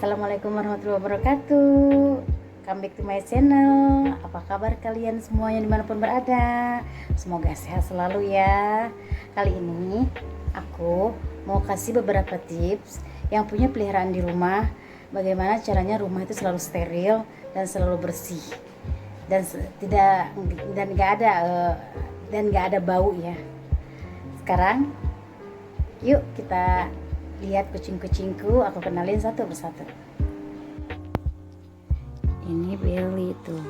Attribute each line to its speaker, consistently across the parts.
Speaker 1: Assalamualaikum warahmatullahi wabarakatuh. Come back to my channel. Apa kabar kalian semuanya dimanapun berada? Semoga sehat selalu ya. Kali ini aku mau kasih beberapa tips yang punya peliharaan di rumah. Bagaimana caranya rumah itu selalu steril dan selalu bersih dan tidak dan nggak ada bau ya. Sekarang yuk kita lihat kucing-kucingku, aku kenalin satu persatu. Ini Belly tuh,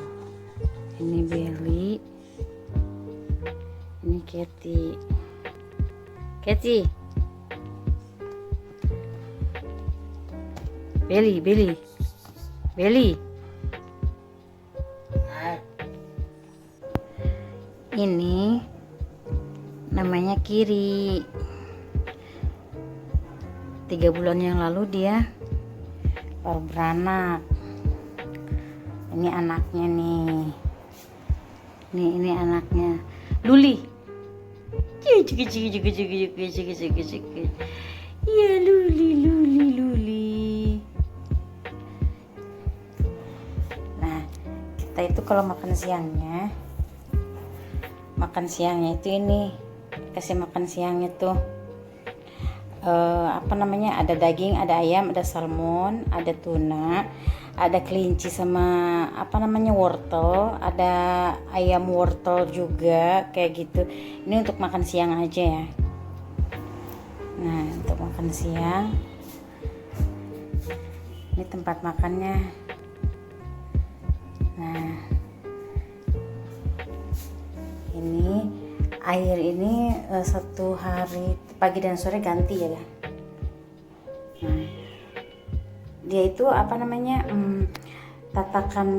Speaker 1: ini Belly, ini Cathy, Belly. Ini namanya Kiri. 3 bulan yang lalu dia baru beranak. Ini anaknya nih. Ini anaknya. Luli. Iya Luli. Nah, kita itu kalau makan siangnya itu ini kasih makan siangnya tuh ada daging, ada ayam, ada salmon, ada tuna, ada kelinci sama wortel, ada ayam wortel juga kayak gitu. Ini untuk makan siang aja ya. Nah, untuk makan siang ini tempat makannya. Nah, ini air ini 1 hari pagi dan sore ganti ya. Nah, dia itu tatakan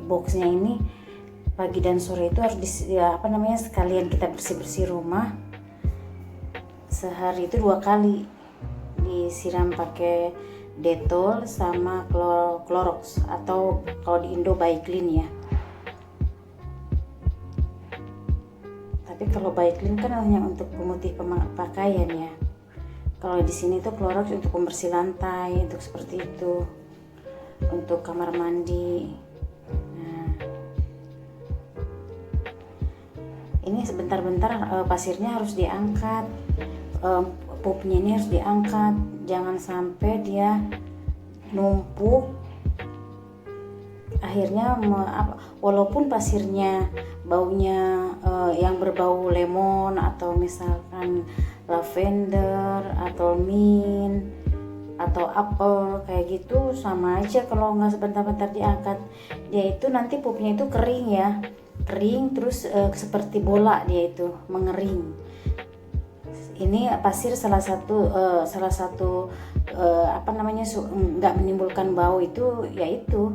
Speaker 1: boxnya ini pagi dan sore itu harus sekalian kita bersih rumah. Sehari itu 2 kali disiram pakai Dettol sama Clorox atau kalau di Indo Baiklin ya. Tapi kalau Baiklin kan hanya untuk pemutih pakaian ya. Kalau di sini tuh Clorox untuk pembersih lantai, untuk seperti itu, untuk kamar mandi. Nah, ini sebentar-bentar pasirnya harus diangkat, pupnya ini harus diangkat, jangan sampai dia numpuk. Akhirnya walaupun pasirnya baunya yang berbau lemon atau misalkan lavender atau mint atau apel kayak gitu, sama aja kalau nggak sebentar-bentar diangkat, dia itu nanti pupnya itu kering terus seperti bola, dia itu mengering. Ini pasir salah satu nggak menimbulkan bau itu, yaitu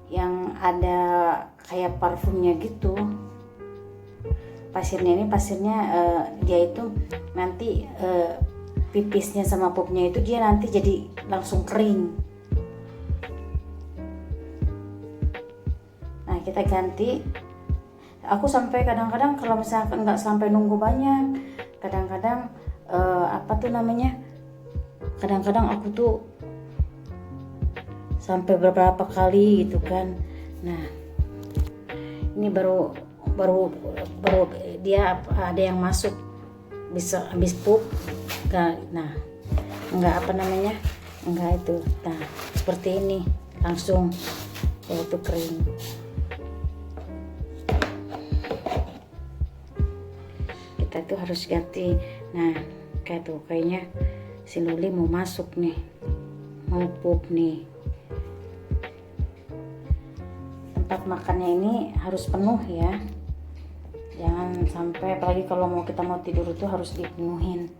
Speaker 1: yang ada kayak parfumnya gitu. Pasirnya dia itu nanti pipisnya sama pupnya itu dia nanti jadi langsung kering. Nah, kita ganti. Aku sampai kadang-kadang kalau misalkan nggak sampai nunggu banyak, kadang-kadang kadang-kadang aku tuh sampai beberapa kali gitu kan. Nah, ini baru dia ada yang masuk bisa habis pup. Nah, enggak itu. Nah, seperti ini langsung itu kering. Kita tuh harus ganti. Nah, kayaknya si Luli mau masuk nih, mau pup nih. Tempat makannya ini harus penuh ya, jangan sampai, apalagi kalau kita mau tidur itu harus dipenuhin,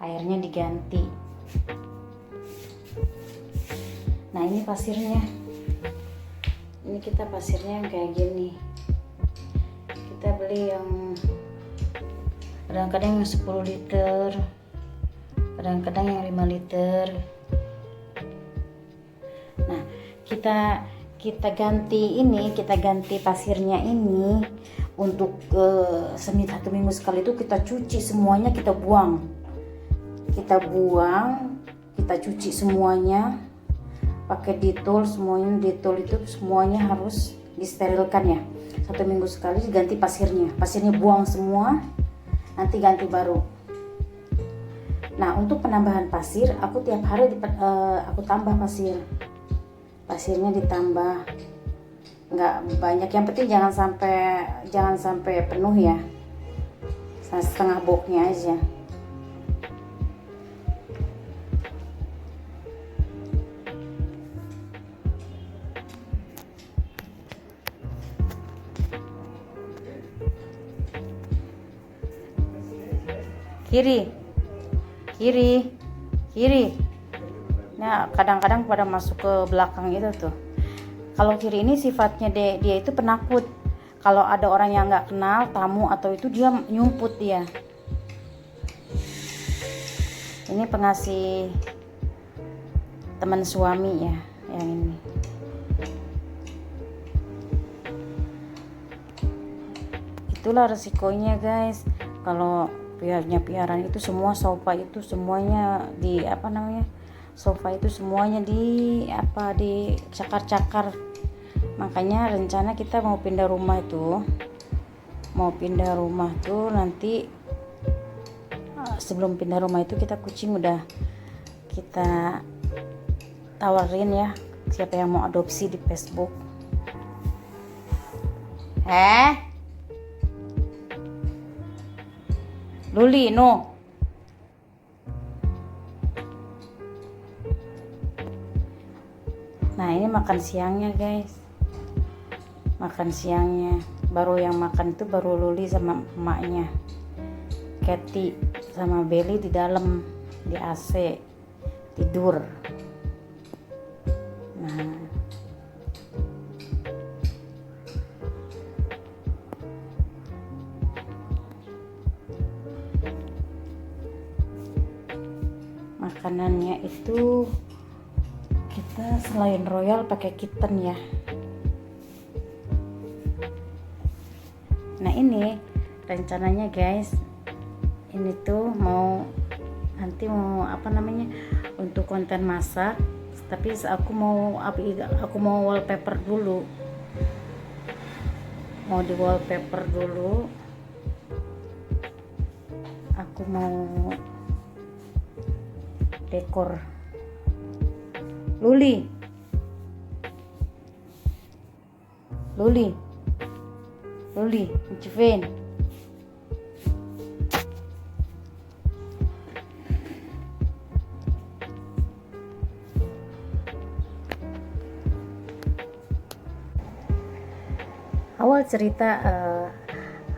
Speaker 1: airnya diganti. Nah, ini pasirnya, ini kita pasirnya yang kayak gini, kita beli yang kadang-kadang yang 10 liter, kadang-kadang yang 5 liter. Nah, kita ganti pasirnya ini untuk 1 minggu sekali itu kita cuci semuanya, kita buang, kita cuci semuanya pakai Dettol. Semuanya Dettol itu semuanya harus disterilkan ya. 1 minggu sekali diganti pasirnya buang semua, nanti ganti baru. Nah, untuk penambahan pasir aku tiap hari aku tambah pasirnya ditambah, nggak banyak, yang penting jangan sampai penuh ya, setengah boxnya aja. Kiri. Nah, kadang-kadang pada masuk ke belakang itu tuh. Kalau kiri ini sifatnya dia itu penakut. Kalau ada orang yang nggak kenal, tamu atau itu, dia nyumput dia. Ini pengasih teman suami ya, yang ini. Itulah resikonya guys, kalau piaraan itu semua sofa itu semuanya sofa itu semuanya dicakar-cakar. Makanya rencana kita mau pindah rumah tuh nanti, sebelum pindah rumah itu kucing udah kita tawarin ya, siapa yang mau adopsi di Facebook. Luli, no. Nah, ini makan siangnya guys. Makan siangnya. Baru yang makan itu baru Luli sama emaknya. Cathy sama Belly di dalam, di AC, tidur. Nah, makanannya itu kita selain royal pakai kitten ya. Nah, ini rencananya guys, ini tuh nanti mau untuk konten masak, tapi aku mau wallpaper dulu, di wallpaper dulu. Aku mau dekor. Luli, Jevin. Awal cerita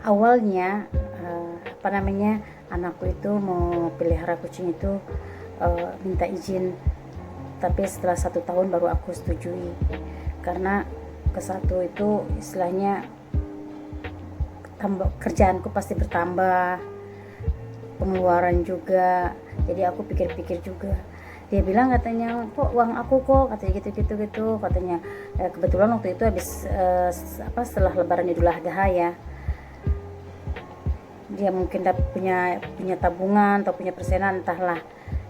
Speaker 1: awalnya anakku itu mau pelihara kucing itu minta izin, tapi setelah 1 tahun baru aku setujui, karena kesatu itu istilahnya kerjaanku pasti bertambah, pengeluaran juga. Jadi aku pikir-pikir juga. Dia bilang katanya, kok uang aku kok, katanya gitu katanya. Kebetulan waktu itu habis setelah Lebaran Idul Adha ya, dia mungkin punya tabungan atau punya persenan, entahlah.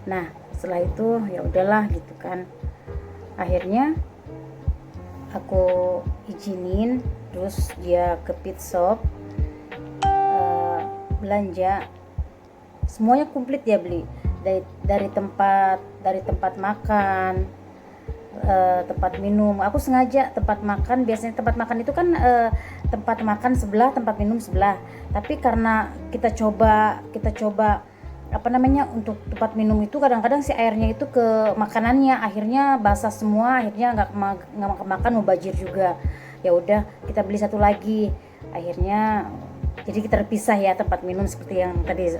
Speaker 1: Nah, setelah itu ya udahlah gitu kan. Akhirnya aku izinin, terus dia ke pet shop, belanja semuanya komplit dia beli, dari tempat makan, tempat minum. Aku sengaja tempat makan, biasanya tempat makan itu kan tempat makan sebelah, tempat minum sebelah. Tapi karena kita coba untuk tempat minum itu kadang-kadang si airnya itu ke makanannya, akhirnya basah semua, akhirnya nggak makan, mubazir juga. Ya udah, kita beli satu lagi. Akhirnya jadi kita terpisah ya, tempat minum seperti yang tadi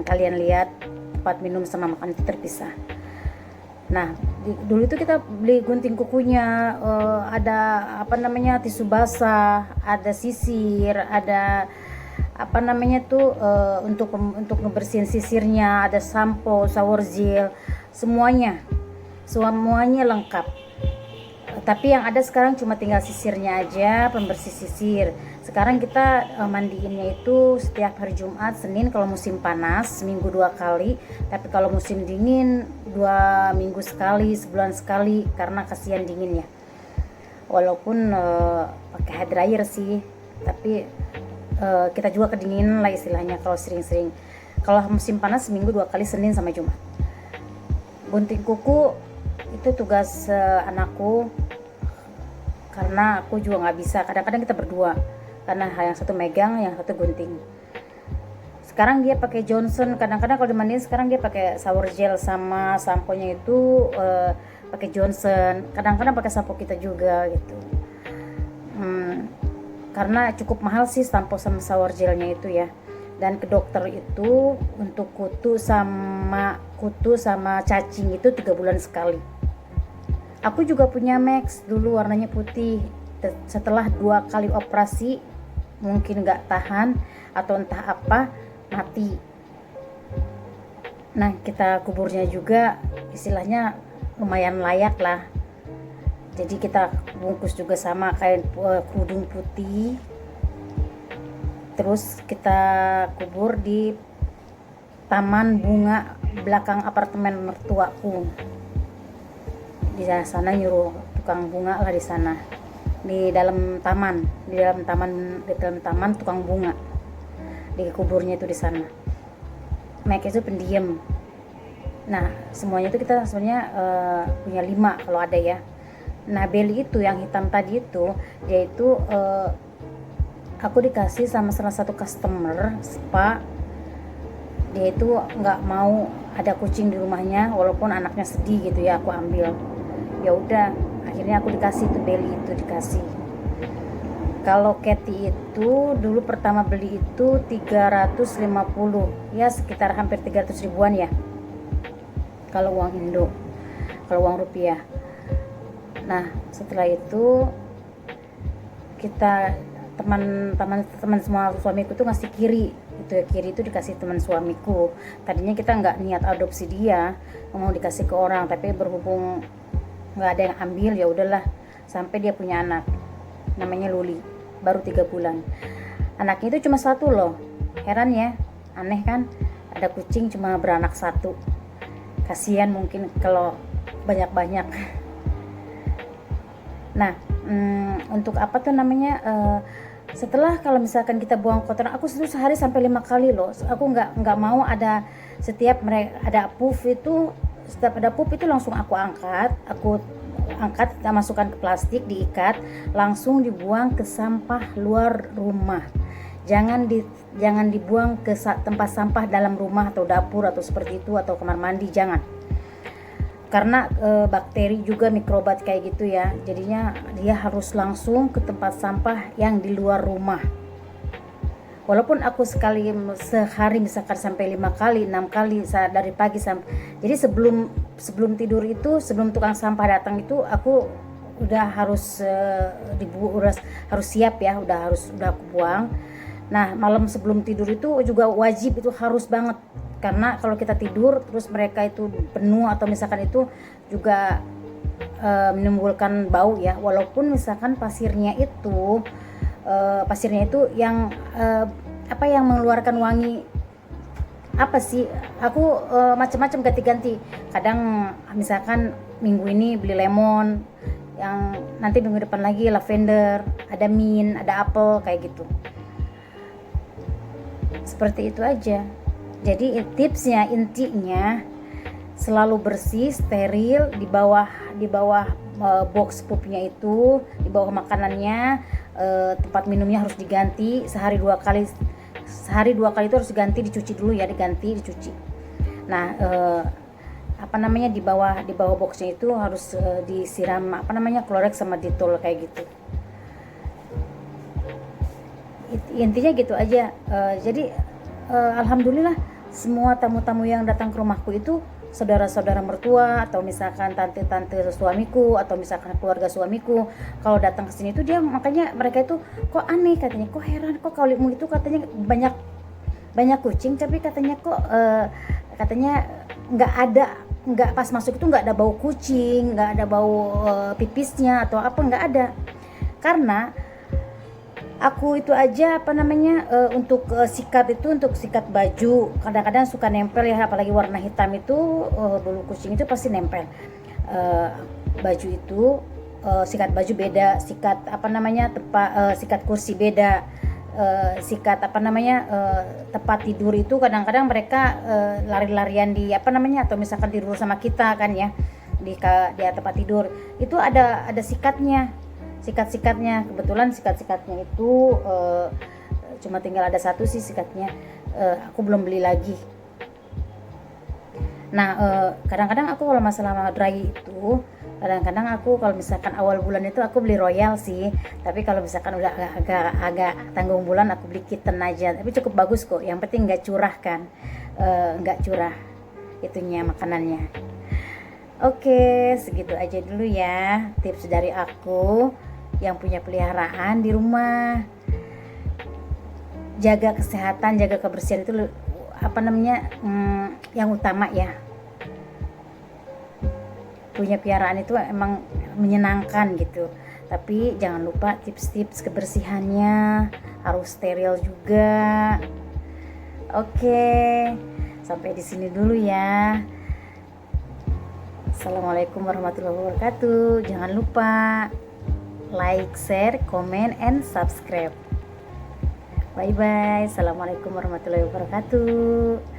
Speaker 1: kalian lihat, tempat minum sama makan itu terpisah. Nah, dulu itu kita beli gunting kukunya, ada tisu basah, ada sisir, ada untuk ngebersihin sisirnya, ada sampo, shower gel, semuanya lengkap. Tapi yang ada sekarang cuma tinggal sisirnya aja, pembersih sisir. Sekarang kita mandiinnya itu setiap hari Jumat, Senin kalau musim panas, seminggu 2 kali. Tapi kalau musim dingin 2 minggu sekali, sebulan sekali, karena kasihan dinginnya. Walaupun pakai hair dryer sih, tapi kita juga kedinginan lah istilahnya kalau sering-sering. Kalau musim panas seminggu 2 kali, Senin sama Jumat. Gunting kuku itu tugas anakku, karena aku juga nggak bisa. Kadang-kadang kita berdua, karena yang satu megang, yang satu gunting. Sekarang dia pakai Johnson. Kadang-kadang kalau dimandiin sekarang dia pakai shower gel, sama sampo-nya itu pakai Johnson. Kadang-kadang pakai sampo kita juga gitu. Karena cukup mahal sih sampo sama shower gelnya itu ya. Dan ke dokter itu untuk kutu sama cacing itu 3 bulan sekali. Aku juga punya Max dulu, warnanya putih. Setelah 2 kali operasi, mungkin nggak tahan atau entah apa, mati. Nah, kita kuburnya juga istilahnya lumayan layak lah. Jadi kita bungkus juga sama kain kerudung putih. Terus kita kubur di taman bunga belakang apartemen mertuaku. Di sana nyuruh tukang bunga lah di sana. Di dalam taman tukang bunga. Di kuburnya itu di sana. Mike itu pendiam. Nah, semuanya itu kita sebenarnya punya 5 kalau ada ya. Nah, Belly itu yang hitam tadi itu, dia itu aku dikasih sama salah satu customer spa. Dia itu nggak mau ada kucing di rumahnya, walaupun anaknya sedih gitu ya, aku ambil. Ya udah, akhirnya aku dikasih tuh Belly itu dikasih. Kalau Cathy itu dulu pertama beli itu 350, ya sekitar hampir 300 ribuan ya. Kalau uang Indo, kalau uang rupiah. Nah, setelah itu kita teman semua suamiku tuh ngasih Kiri. Kiri itu dikasih teman suamiku. Tadinya kita nggak niat adopsi dia, mau dikasih ke orang, tapi berhubung nggak ada yang ambil, ya udahlah, sampai dia punya anak namanya Luli, baru 3 bulan. Anaknya itu cuma 1 loh. Heran ya, aneh kan, ada kucing cuma beranak 1. Kasihan mungkin kalau banyak-banyak. Nah, untuk apa tuh namanya, setelah kalau misalkan kita buang kotoran, aku itu sehari sampai 5 kali loh. Aku nggak mau ada setiap ada puff itu, setiap ada puff itu langsung aku angkat, kita masukkan ke plastik, diikat, langsung dibuang ke sampah luar rumah. Jangan dibuang ke tempat sampah dalam rumah atau dapur atau seperti itu, atau kamar mandi, jangan. Karena bakteri juga mikrobat kayak gitu ya, jadinya dia harus langsung ke tempat sampah yang di luar rumah. Walaupun aku sehari misalkan sampai 5 kali 6 kali dari pagi sampai, jadi sebelum tidur itu, sebelum tukang sampah datang itu, aku udah harus harus siap ya, udah aku buang. Nah, malam sebelum tidur itu juga wajib, itu harus banget. Karena kalau kita tidur terus mereka itu penuh atau misalkan itu juga menimbulkan bau ya, walaupun misalkan pasirnya itu yang yang mengeluarkan wangi apa sih, aku macam-macam ganti-ganti. Kadang misalkan minggu ini beli lemon, yang nanti minggu depan lagi lavender, ada mint, ada apel, kayak gitu. Seperti itu aja. Jadi tipsnya, intinya selalu bersih, steril di bawah box pupnya itu, di bawah makanannya, tempat minumnya harus diganti sehari 2 kali itu harus dicuci dulu ya, dicuci. Nah, di bawah boxnya itu harus disiram Clorox sama Dettol kayak gitu. Intinya gitu aja. Jadi alhamdulillah semua tamu-tamu yang datang ke rumahku itu saudara-saudara mertua, atau misalkan tante-tante suamiku, atau misalkan keluarga suamiku, kalau datang ke sini itu makanya mereka itu kok aneh, katanya kok heran, kok kaulimu itu katanya banyak kucing, tapi katanya kok katanya nggak ada nggak pas masuk itu nggak ada bau kucing, nggak ada bau pipisnya atau apa, nggak ada. Karena aku itu aja untuk sikat itu, untuk sikat baju kadang-kadang suka nempel ya, apalagi warna hitam itu, bulu kucing itu pasti nempel. Baju itu sikat baju beda, sikat sikat kursi beda, sikat tempat tidur itu kadang-kadang mereka lari-larian atau misalkan tidur sama kita kan ya, di tempat tidur itu ada sikat-sikatnya. Kebetulan sikat-sikatnya itu cuma tinggal ada satu sih sikatnya, aku belum beli lagi. Nah, kadang-kadang aku kalau masalah dry itu, kadang-kadang aku kalau misalkan awal bulan itu aku beli Royal sih, tapi kalau misalkan udah agak tanggung bulan aku beli Kitten aja, tapi cukup bagus kok, yang penting nggak curah kan, nggak curah itunya makanannya. Oke, segitu aja dulu ya tips dari aku yang punya peliharaan di rumah. Jaga kesehatan, jaga kebersihan itu yang utama ya. Punya piaraan itu emang menyenangkan gitu, tapi jangan lupa tips-tips kebersihannya, harus steril juga. Oke, sampai di sini dulu ya. Assalamualaikum warahmatullahi wabarakatuh. Jangan lupa like, share, comment, and subscribe. Bye bye. Assalamualaikum warahmatullahi wabarakatuh.